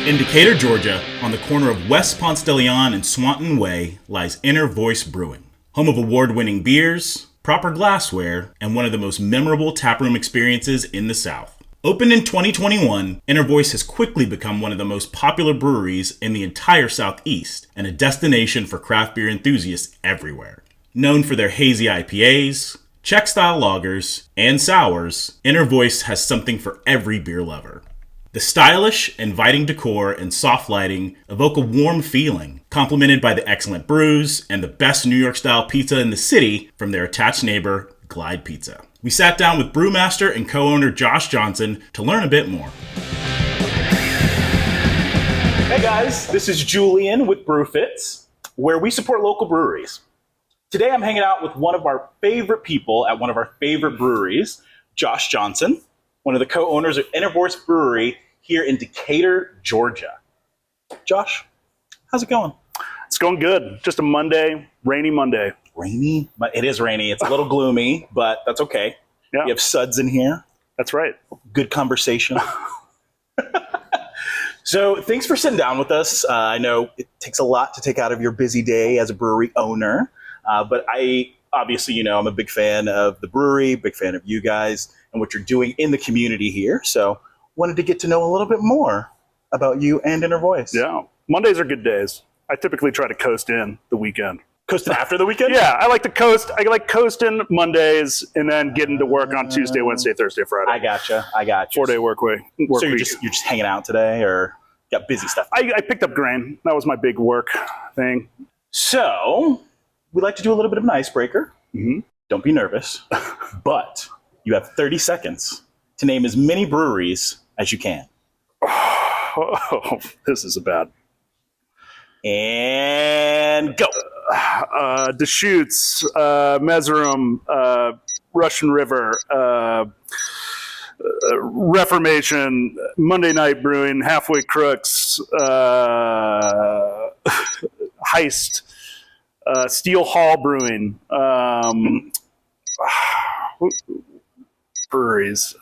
In Decatur, Georgia, on the corner of West Ponce de Leon and Swanton Way, lies Inner Voice Brewing, home of award-winning beers, proper glassware, and one of the most memorable taproom experiences in the South. Opened in 2021, Inner Voice has quickly become one of the most popular breweries in the entire Southeast and a destination for craft beer enthusiasts everywhere. Known for their hazy IPAs, Czech-style lagers, and sours, Inner Voice has something for every beer lover. The stylish, inviting decor and soft lighting evoke a warm feeling, complemented by the excellent brews and the best New York-style pizza in the city from their attached neighbor, Glide Pizza. We sat down with brewmaster and co-owner Josh Johnson to learn a bit more. Hey guys, this is Julian with Brewfits, where we support local breweries. Today I'm hanging out with one of our favorite people at one of our favorite breweries, Josh Johnson, one of the co-owners of Inner Voice Brewery here in Decatur, Georgia. Josh, how's it going? It's going good. Just a Monday, rainy Monday. Rainy? But it is rainy. It's a little gloomy, but that's okay. Yeah. You have suds in here. That's right. Good conversation. So thanks for sitting down with us. I know it takes a lot to take out of your busy day as a brewery owner, but obviously, I'm a big fan of the brewery, big fan of you guys and what you're doing in the community here. So wanted to get to know a little bit more about you and Inner Voice. Yeah. Mondays are good days. I typically try to coast in the weekend. Coasting after the weekend? Yeah, I like to coast. I like coasting Mondays and then getting to work on Tuesday, Wednesday, Thursday, Friday. I gotcha. 4-day work week. So you're just hanging out today, or got busy stuff? I picked up grain. That was my big work thing. So we like to do a little bit of an icebreaker. Mm-hmm. Don't be nervous, but you have 30 seconds to name as many breweries as you can. Oh, this is bad. And go. Deschutes, Meserum, Russian River, Reformation, Monday Night Brewing, Halfway Crooks, Heist, Steel Hall Brewing, breweries.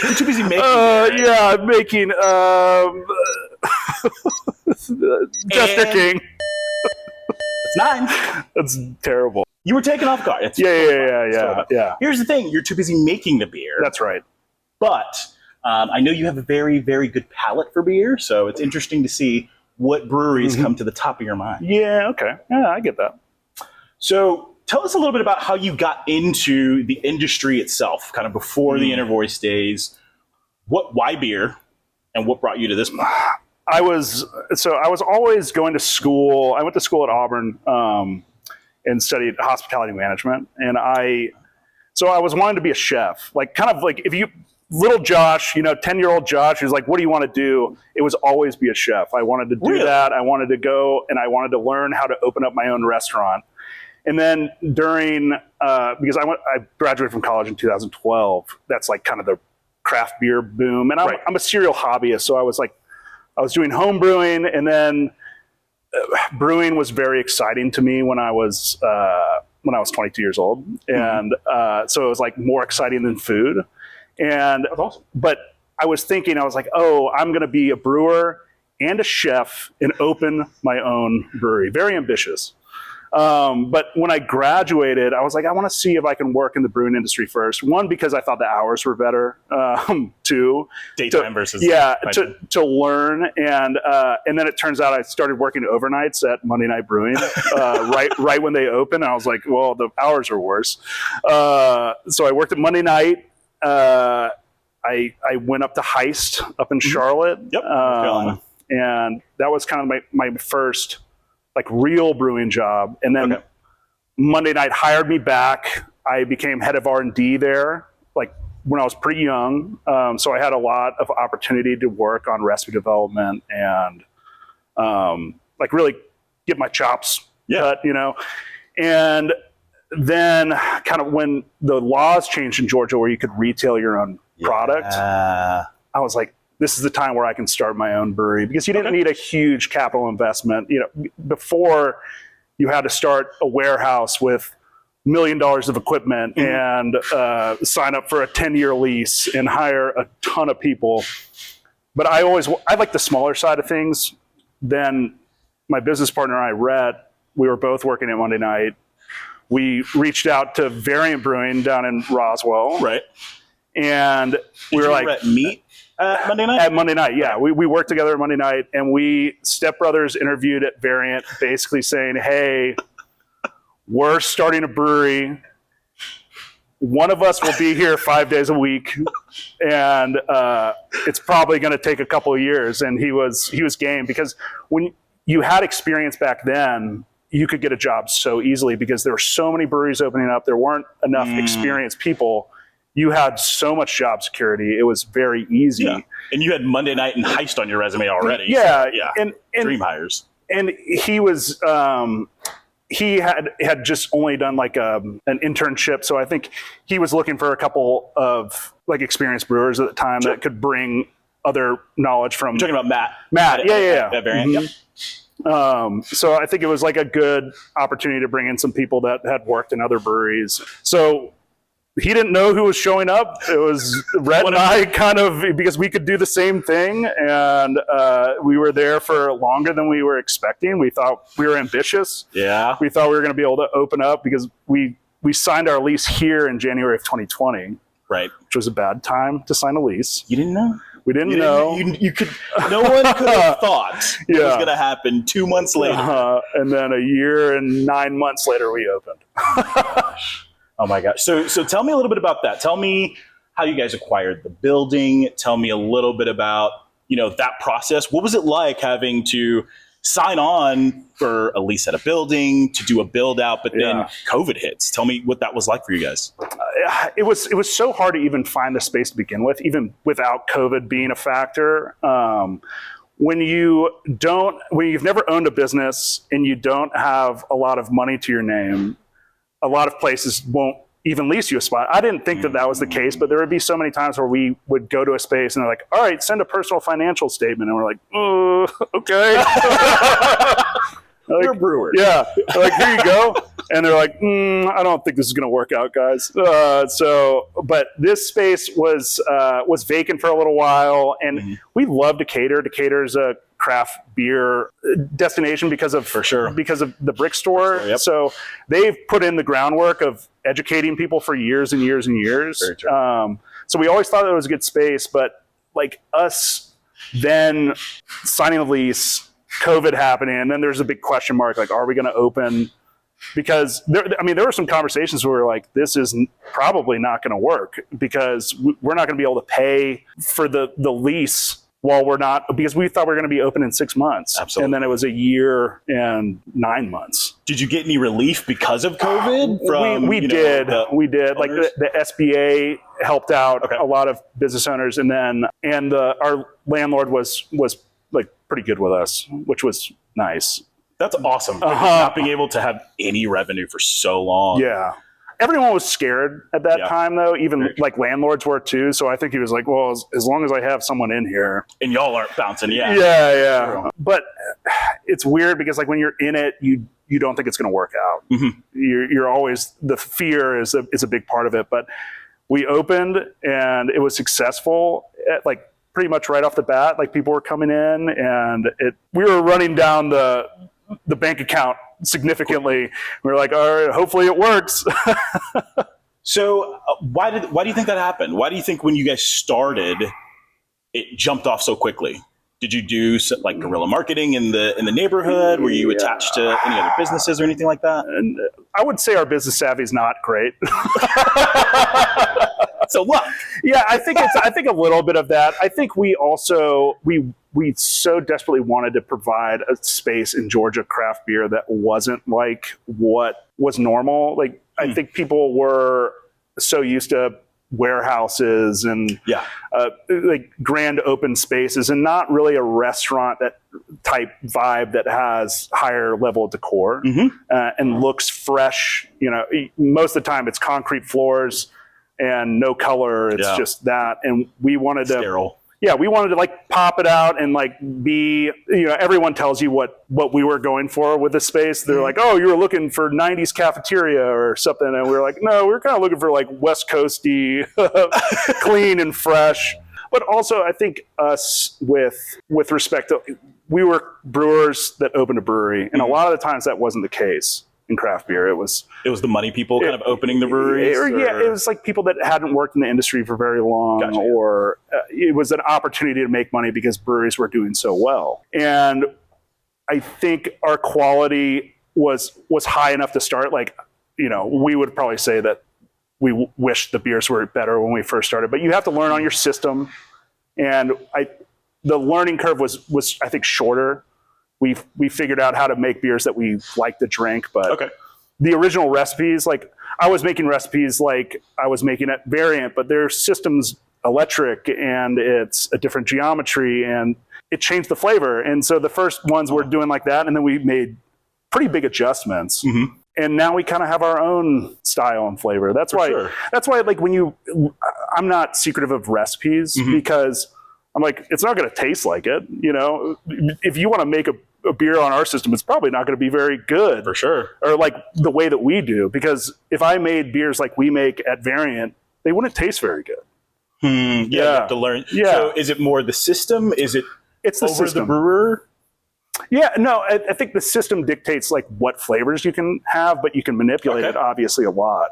You're too busy making making Jester King. It's 9. That's terrible. You were taken off guard. Yeah. Here's the thing. You're too busy making the beer. That's right. But I know you have a very, very good palate for beer, so it's interesting to see what breweries come to the top of your mind. Yeah, okay. Yeah, I get that. So tell us a little bit about how you got into the industry itself, kind of before the Inner Voice days. Why beer, and what brought you to this point? I was always going to school. I went to school at Auburn and studied hospitality management. And I was wanting to be a chef, little Josh, 10-year-old Josh, who's like, what do you want to do? It was always be a chef. I wanted to do that. I wanted to go and I wanted to learn how to open up my own restaurant. And then during, because I graduated from college in 2012, that's like kind of the craft beer boom. And I'm a serial hobbyist. So I was doing home brewing, and then brewing was very exciting to me when I was 22 years old. And so it was like more exciting than food. And, that's awesome. But I was thinking, I'm going to be a brewer and a chef and open my own brewery. Very ambitious. But when I graduated, I was like, I want to see if I can work in the brewing industry first. One, because I thought the hours were better. Two, daytime versus to learn. And then it turns out I started working overnights at Monday Night Brewing, right when they opened. I was like, well, the hours are worse. So I worked at Monday Night. I went up to Heist up in Charlotte. Yep. And that was kind of my first real brewing job. And then Monday Night hired me back. I became head of R&D there, when I was pretty young. So I had a lot of opportunity to work on recipe development and really get my chops cut, And then kind of when the laws changed in Georgia where you could retail your own product, I was like, this is the time where I can start my own brewery, because you didn't need a huge capital investment. Before, you had to start a warehouse with million of equipment and sign up for a 10-year lease and hire a ton of people. But I like the smaller side of things. Then my business partner and I, Rhett, we were both working at Monday night. We reached out to Variant Brewing down in Roswell. Right. And we were like, at meet at Monday night? At Monday night, yeah. We worked together at Monday night, and we stepbrothers interviewed at Variant, basically saying, hey, we're starting a brewery. One of us will be here 5 days a week, and it's probably going to take a couple of years. And he was game, because when you had experience back then, you could get a job so easily because there were so many breweries opening up. There weren't enough experienced people. You had so much job security. It was very easy. Yeah. And you had Monday night and Heist on your resume already. Yeah. So, yeah. And dream hires. And he was, he had just only done like an internship. So I think he was looking for a couple of like experienced brewers at the time that could bring other knowledge from. You're talking about Matt. Matt. Yeah. At Variant. Yep. So I think it was like a good opportunity to bring in some people that had worked in other breweries. So he didn't know who was showing up. It was Rhett and I, kind of, because we could do the same thing. And we were there for longer than we were expecting. We thought we were ambitious. Yeah. We thought we were going to be able to open up because we signed our lease here in January of 2020. Right. Which was a bad time to sign a lease. You didn't know? We didn't know. You could. No one could have thought it was going to happen 2 months later. And then a year and 9 months later, we opened. Oh my gosh. So tell me a little bit about that. Tell me how you guys acquired the building. Tell me a little bit about, that process. What was it like having to sign on for a lease at a building, to do a build out, but then COVID hits? Tell me what that was like for you guys. It was so hard to even find the space to begin with, even without COVID being a factor. When you've never owned a business and you don't have a lot of money to your name, a lot of places won't even lease you a spot. I didn't think that was the case, but there would be so many times where we would go to a space and they're like, all right, send a personal financial statement. And we're like, okay. You're a brewer. Yeah. Like, here you go. And they're like, I don't think this is going to work out, guys. But this space was vacant for a little while, and we love Decatur. Decatur is a craft beer destination because of the brick store. Yep. So they've put in the groundwork of educating people for years and years and years. Very true. So we always thought it was a good space, but like us then signing a lease, COVID happening, and then there's a big question mark, like, are we going to open? Because there were some conversations where we were like, this is probably not going to work because we're not going to be able to pay for the lease while we're not, because we thought we were going to be open in 6 months. Absolutely. And then it was a year and 9 months. Did you get any relief because of COVID? From, we did. Like owners? the SBA helped out a lot of business owners, and our landlord was like pretty good with us, which was nice. That's awesome. Not being able to have any revenue for so long. Yeah. Everyone was scared at that time, though. Even like landlords were too. So I think he was like, well, as long as I have someone in here. And y'all aren't bouncing, Yeah. True. But it's weird because like when you're in it, you don't think it's going to work out. Mm-hmm. You're always, the fear is a big part of it. But we opened and it was successful at like pretty much right off the bat. Like people were coming in and we were running down the bank account significantly. We were like, all right, hopefully it works. So why do you think that happened? Why do you think when you guys started, it jumped off so quickly? Did you do like guerrilla marketing in the neighborhood? Were you attached to any other businesses or anything like that? And I would say our business savvy is not great. So luck. Yeah, I think a little bit of that. I think we also we so desperately wanted to provide a space in Georgia craft beer that wasn't like what was normal. Like I think people were so used to warehouses and like grand open spaces, and not really a restaurant that type vibe that has higher level decor and looks fresh. Most of the time it's concrete floors and no color. It's just that. And we wanted sterile. yeah, we wanted to like pop it out and like be, everyone tells you what we were going for with the space. They're like, oh, you were looking for 90s cafeteria or something. And we were like, no, we were kind of looking for like West Coasty, clean and fresh. But also I think us with respect to, we were brewers that opened a brewery. And a lot of the times that wasn't the case in craft beer. It was the money people kind of opening the breweries? Yeah, it was like people that hadn't worked in the industry for very long, Gotcha. or it was an opportunity to make money because breweries were doing so well. And I think our quality was high enough to start. Like, we would probably say that we wish the beers were better when we first started, but you have to learn on your system. And the learning curve was I think shorter. We figured out how to make beers that we like to drink, but the original recipes, like I was making recipes like I was making at Variant, but their system's electric and it's a different geometry and it changed the flavor. And so the first ones were doing like that, and then we made pretty big adjustments. Mm-hmm. And now we kind of have our own style and flavor. That's why like I'm not secretive of recipes because I'm like, it's not going to taste like it. If you want to make a beer on our system, it's probably not going to be very good. For sure. Or like the way that we do. Because if I made beers like we make at Variant, they wouldn't taste very good. You have to learn. Yeah. So is it more the system? Is it it's the over system. the brewer? Yeah, no, I think the system dictates like what flavors you can have, but you can manipulate it obviously a lot.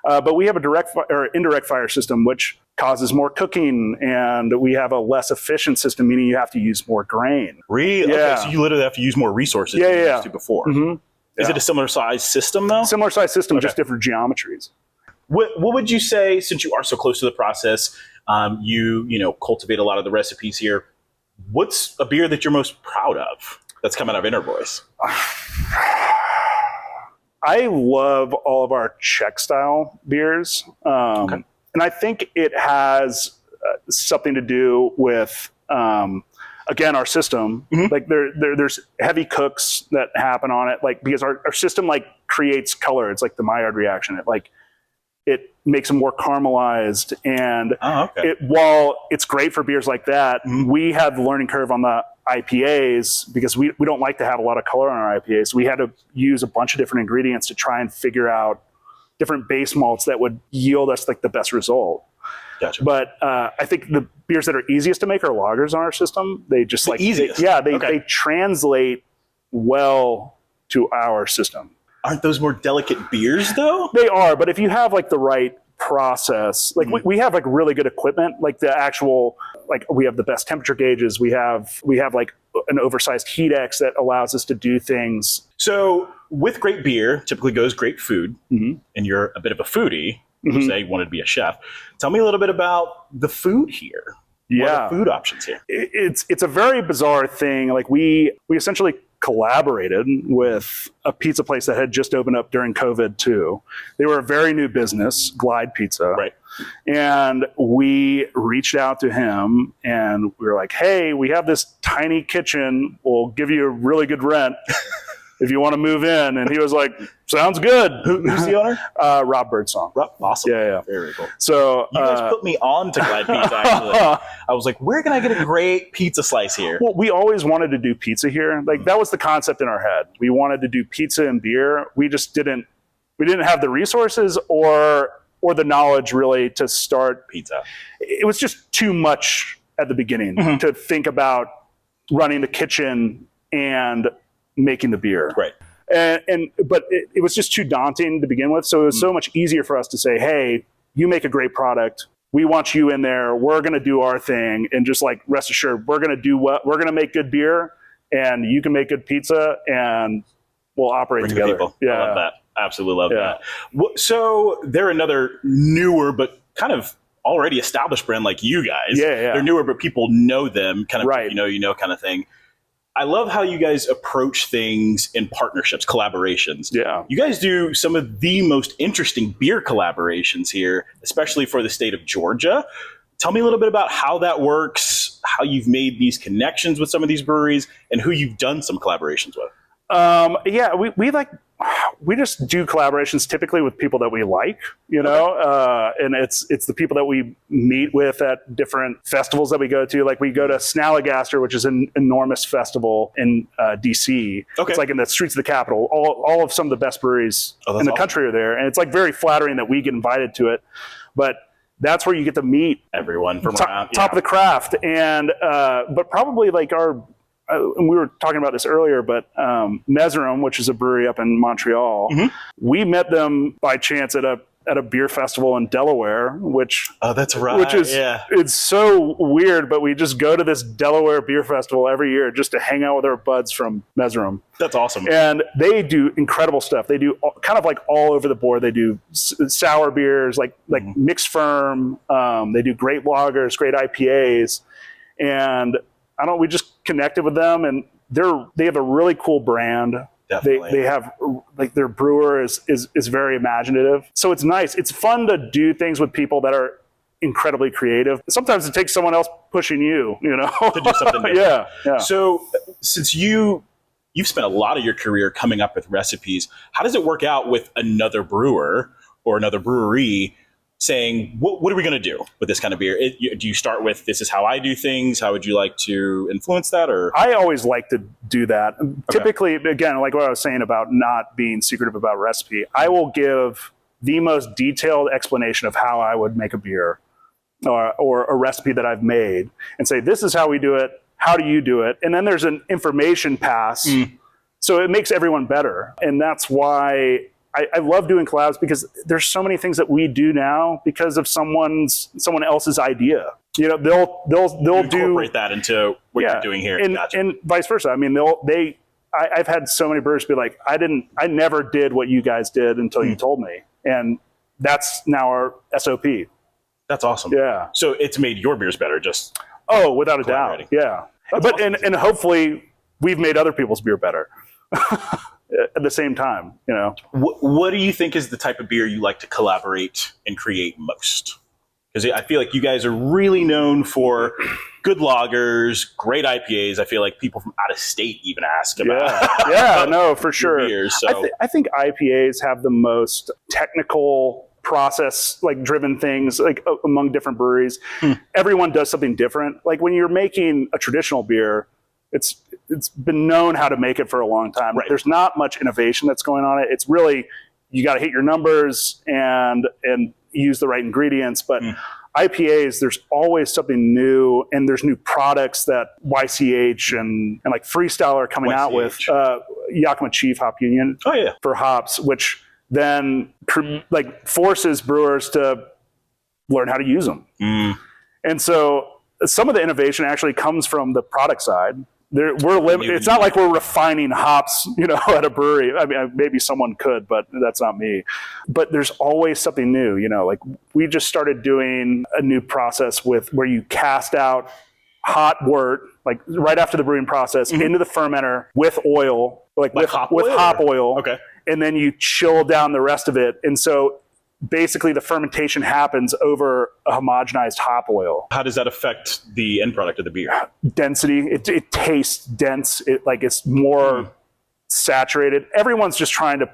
But we have a direct or indirect fire system, which causes more cooking, and we have a less efficient system, meaning you have to use more grain. Really? Yeah. Okay, so you literally have to use more resources than you used to before. Mm-hmm. Is it a similar size system, though? Similar size system, just different geometries. What would you say, since you are so close to the process, you cultivate a lot of the recipes here, what's a beer that you're most proud of that's coming out of Inner Voice? I love all of our Czech style beers. And I think it has something to do with, again, our system. Mm-hmm. Like there's heavy cooks that happen on it, like because our system like creates color. It's like the Maillard reaction. It makes them more caramelized, and while it's great for beers like that, we had the learning curve on the IPAs because we don't like to have a lot of color on our IPAs. So we had to use a bunch of different ingredients to try and figure out different base malts that would yield us like the best result. Gotcha. But I think the beers that are easiest to make are lagers on our system. They just easiest. They translate well to our system. Aren't those more delicate beers, though? They are, but if you have like the right process, like we have like really good equipment, like the actual, like we have the best temperature gauges. We have like an oversized heat X that allows us to do things. So with great beer, typically goes great food, and you're a bit of a foodie. You say you wanted to be a chef. Tell me a little bit about the food here. What are the food options here? It's a very bizarre thing. Like we essentially collaborated with a pizza place that had just opened up during COVID too. They were a very new business, Glide Pizza. Right. And we reached out to him and we were like, hey, we have this tiny kitchen. We'll give you a really good rent if you want to move in. And he was like, sounds good. Who's the owner? Rob Birdsong. Rob, awesome. Yeah. Very cool. So you guys put me on to Glide Pizza, actually. I was like, where can I get a great pizza slice here? Well, we always wanted to do pizza here. Like that was the concept in our head. We wanted to do pizza and beer. We just didn't have the resources or the knowledge really to start pizza. It was just too much at the beginning to think about running the kitchen and making the beer. Right. But it was just too daunting to begin with. So it was so much easier for us to say, hey, you make a great product. We want you in there. We're going to do our thing. And just like, rest assured, we're going to make good beer and you can make good pizza and we'll operate Bring together. People. I love that. Absolutely love that. So they're another newer, but kind of already established brand like you guys. Yeah. They're newer, but people know them kind of, right. you know, kind of thing. I love how you guys approach things in partnerships, collaborations. Yeah. You guys do some of the most interesting beer collaborations here, especially for the state of Georgia. Tell me a little bit about how that works, how you've made these connections with some of these breweries, and who you've done some collaborations with. We like we just do collaborations typically with people that we like, and it's the people that we meet with at different festivals that we go to. Like we go to Snallygaster, which is an enormous festival in DC. It's like in the streets of the capital. All of some of the best breweries in the country are there, and it's like very flattering that we get invited to it. But that's where you get to meet everyone from top of the craft, and but probably like our. And we were talking about this earlier, but Mesrum, which is a brewery up in Montreal, we met them by chance at a beer festival in Delaware, which that's right, which is it's so weird, but we just go to this Delaware beer festival every year just to hang out with our buds from Mesrum. That's awesome, and they do incredible stuff. They do kind of like all over the board. They do sour beers, like mixed firm. They do great lagers, great IPAs, and we just connected with them, and they have a really cool brand. Definitely. They have like their brewer is very imaginative. So it's nice. It's fun to do things with people that are incredibly creative. Sometimes it takes someone else pushing you, to do something different. Yeah. So since you've spent a lot of your career coming up with recipes, how does it work out with another brewer or another brewery saying, what are we going to do with this kind of beer? Do you start with, this is how I do things? How would you like to influence that? Or I always like to do that. Okay. Typically, again, like what I was saying about not being secretive about recipe, I will give the most detailed explanation of how I would make a beer or a recipe that I've made and say, this is how we do it. How do you do it? And then there's an information pass. So it makes everyone better. And that's why I love doing collabs, because there's so many things that we do now because of someone else's idea. They'll incorporate that into what you're doing here, and vice versa. I mean, I've had so many brewers be like, I never did what you guys did until you told me, and that's now our SOP. That's awesome. Yeah. So it's made your beers better, just without a doubt. Yeah. That's awesome. And hopefully we've made other people's beer better. At the same time, What do you think is the type of beer you like to collaborate and create most? Because I feel like you guys are really known for good lagers, great IPAs. I feel like people from out of state even ask about. Yeah, no, for sure. Beers, so. I think IPAs have the most technical process driven things among different breweries. Everyone does something different. Like when you're making a traditional beer, it's been known how to make it for a long time. Right. There's not much innovation that's going on. It's really, you got to hit your numbers and use the right ingredients. But IPAs, there's always something new, and there's new products that YCH and like Freestyle are coming out with. Yakima Chief Hop Union for hops, which then forces brewers to learn how to use them. And so some of the innovation actually comes from the product side. It's not like we're refining hops, at a brewery. I mean, maybe someone could, but that's not me. But there's always something new, like we just started doing a new process where you cast out hot wort, like right after the brewing process, into the fermenter with oil, with hop oil. Okay. And then you chill down the rest of it. And so basically the fermentation happens over a homogenized hop oil. How does that affect the end product of the beer? Density. It tastes dense. It's more saturated. Everyone's just trying to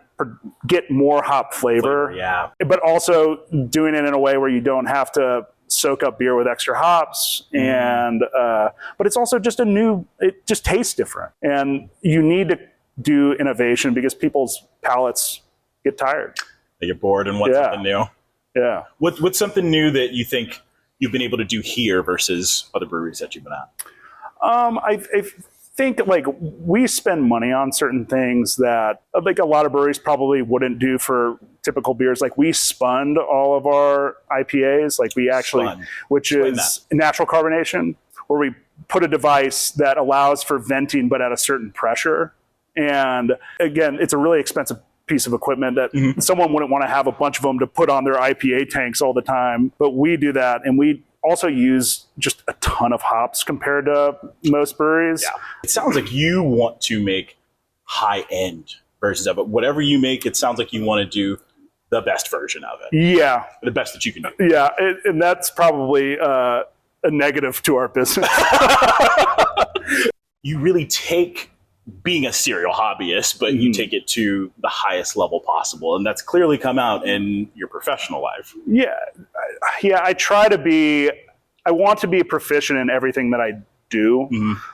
get more hop flavor. Yeah. But also doing it in a way where you don't have to soak up beer with extra hops. And but it's also just it just tastes different. And you need to do innovation because people's palates get tired. They get bored and want something new. Yeah. What's something new that you think you've been able to do here versus other breweries that you've been at? I think we spend money on certain things that a lot of breweries probably wouldn't do for typical beers. Like we spun all of our IPAs. Which is natural carbonation, where we put a device that allows for venting but at a certain pressure. And again, it's a really expensive piece of equipment that someone wouldn't want to have a bunch of them to put on their IPA tanks all the time. But we do that, and we also use just a ton of hops compared to most breweries. Yeah. It sounds like you want to make high-end versions of it. Whatever you make, it sounds like you want to do the best version of it. Yeah. The best that you can do. Yeah, and that's probably a negative to our business. You really take being a serial hobbyist, but you take it to the highest level possible. And that's clearly come out in your professional life. Yeah. I want to be proficient in everything that I do.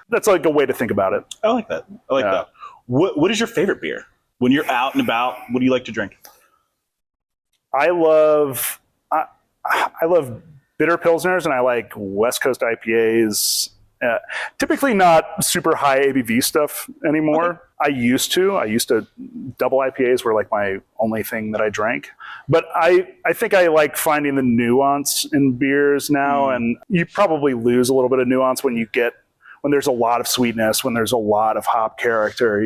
That's like a way to think about it. I like that. That. What is your favorite beer? When you're out and about, what do you like to drink? I love bitter pilsners, and I like West Coast IPAs. Typically not super high ABV stuff anymore. Okay. I used to double IPAs were like my only thing that I drank. But I think I like finding the nuance in beers now, and you probably lose a little bit of nuance when there's a lot of sweetness, when there's a lot of hop character.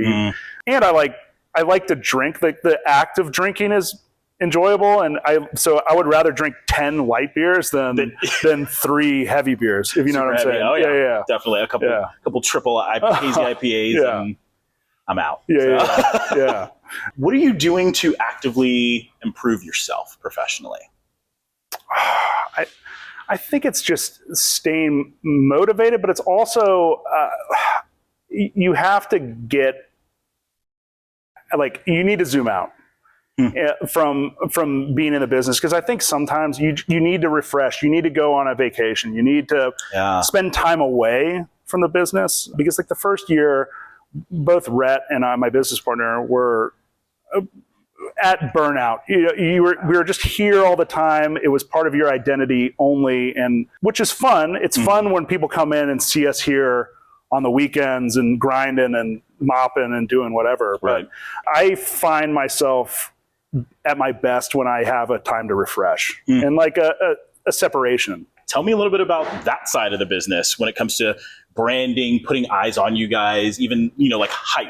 And I like to drink. The act of drinking is enjoyable, and so I would rather drink 10 light beers than 3 heavy beers, if you know what I'm saying. Oh yeah. Definitely a couple triple hazy IPAs and I'm out. Yeah. What are you doing to actively improve yourself professionally? I think it's just staying motivated, but it's also you have to get, like, you need to zoom out from being in the business, because I think sometimes you need to refresh. You need to go on a vacation. You need to spend time away from the business, because like the first year, both Rhett and I, my business partner, were at burnout. We were just here all the time. It was part of your identity only, and which is fun. It's fun when people come in and see us here on the weekends and grinding and mopping and doing whatever. Right. But I find myself at my best when I have a time to refresh and like a separation. Tell me a little bit about that side of the business when it comes to branding, putting eyes on you guys, even, like hype.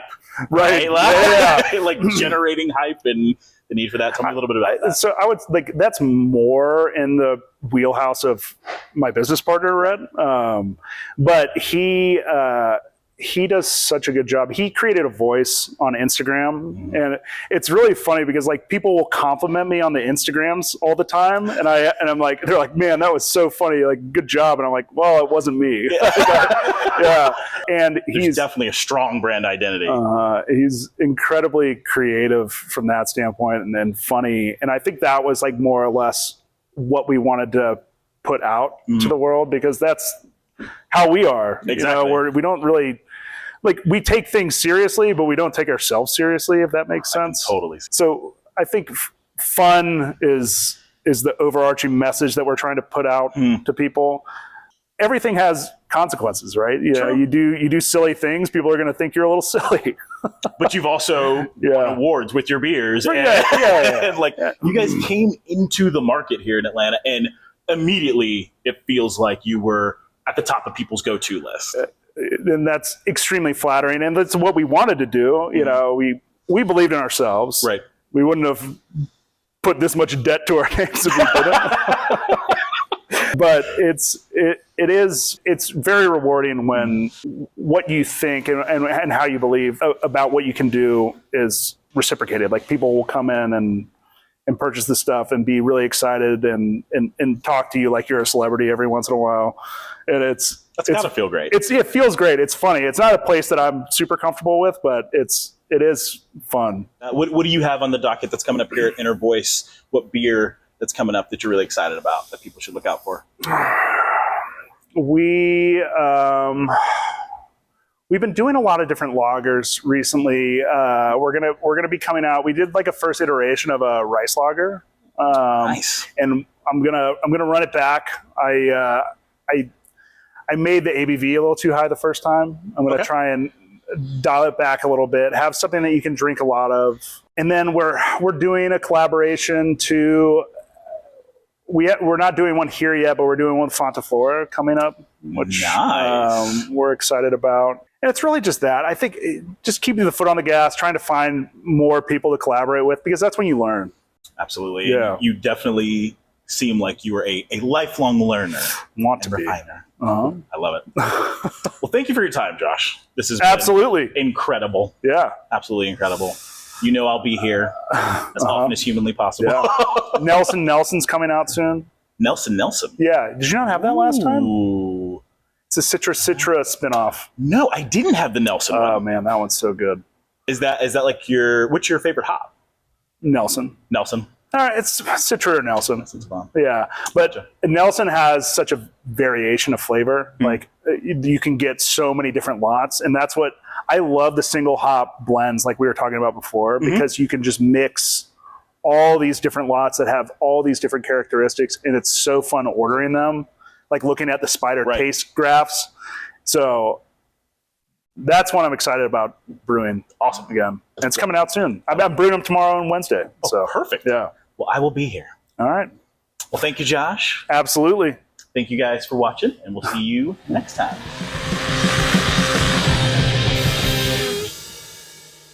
Right. Like generating hype and the need for that. Tell me a little bit about that. So I would that's more in the wheelhouse of my business partner, Rhett. But he does such a good job. He created a voice on Instagram, and it's really funny because like people will compliment me on the Instagrams all the time, and I'm like, they're like, man, that was so funny, like good job, and I'm like, well, it wasn't me. And he's definitely a strong brand identity. He's incredibly creative from that standpoint, and then funny, and I think that was like more or less what we wanted to put out to the world, because that's how we are. Exactly. We don't really, like, we take things seriously, but we don't take ourselves seriously, if that makes sense. Totally. So I think fun is the overarching message that we're trying to put out to people. Everything has consequences, right? You do silly things, people are going to think you're a little silly. But you've also won awards with your beers. And like, you guys came into the market here in Atlanta, and immediately it feels like you were at the top of people's go-to list. And that's extremely flattering. And that's what we wanted to do. We believed in ourselves. Right. We wouldn't have put this much debt to our names if we didn't. But it's very rewarding when what you think and how you believe about what you can do is reciprocated. Like, people will come in and purchase the stuff and be really excited and talk to you like you're a celebrity every once in a while. And that's gotta feel great. It feels great. It's funny. It's not a place that I'm super comfortable with, but it is fun. What do you have on the docket that's coming up here at Inner Voice? What beer that's coming up that you're really excited about that people should look out for? We've been doing a lot of different lagers recently. We're gonna be coming out. We did like a first iteration of a rice lager. Nice. And I'm gonna run it back. I made the ABV a little too high the first time. I'm gonna try and dial it back a little bit. Have something that you can drink a lot of. And then we're doing a collaboration to. We're not doing one here yet, but we're doing one with Fontaflora coming up, which we're excited about. And it's really just that. I think just keeping the foot on the gas, trying to find more people to collaborate with, because that's when you learn. Absolutely. Yeah. You definitely seem like you are a lifelong learner. Want to be. Refiner. I love it. Well, thank you for your time, Josh. This is absolutely incredible. Yeah. Absolutely incredible. I'll be here as often as humanly possible. Yeah. Nelson's coming out soon. Nelson. Yeah. Did you not have that last time? Ooh. It's a Citra spinoff. No, I didn't have the Nelson Oh one. man, that one's so good. Is that like what's your favorite hop? Nelson. Nelson. All right, it's Citra or Nelson. Nelson's bomb. Yeah, but Nelson has such a variation of flavor. Like you can get so many different lots, and that's what I love, the single hop blends like we were talking about before, because you can just mix all these different lots that have all these different characteristics, and it's so fun ordering them, like looking at the spider taste graphs. So that's one I'm excited about brewing. Awesome. Again. And it's coming out soon. I'm brewing them tomorrow and Wednesday. So perfect. Yeah. Well, I will be here. All right. Well, thank you, Josh. Absolutely. Thank you guys for watching, and we'll see you next time.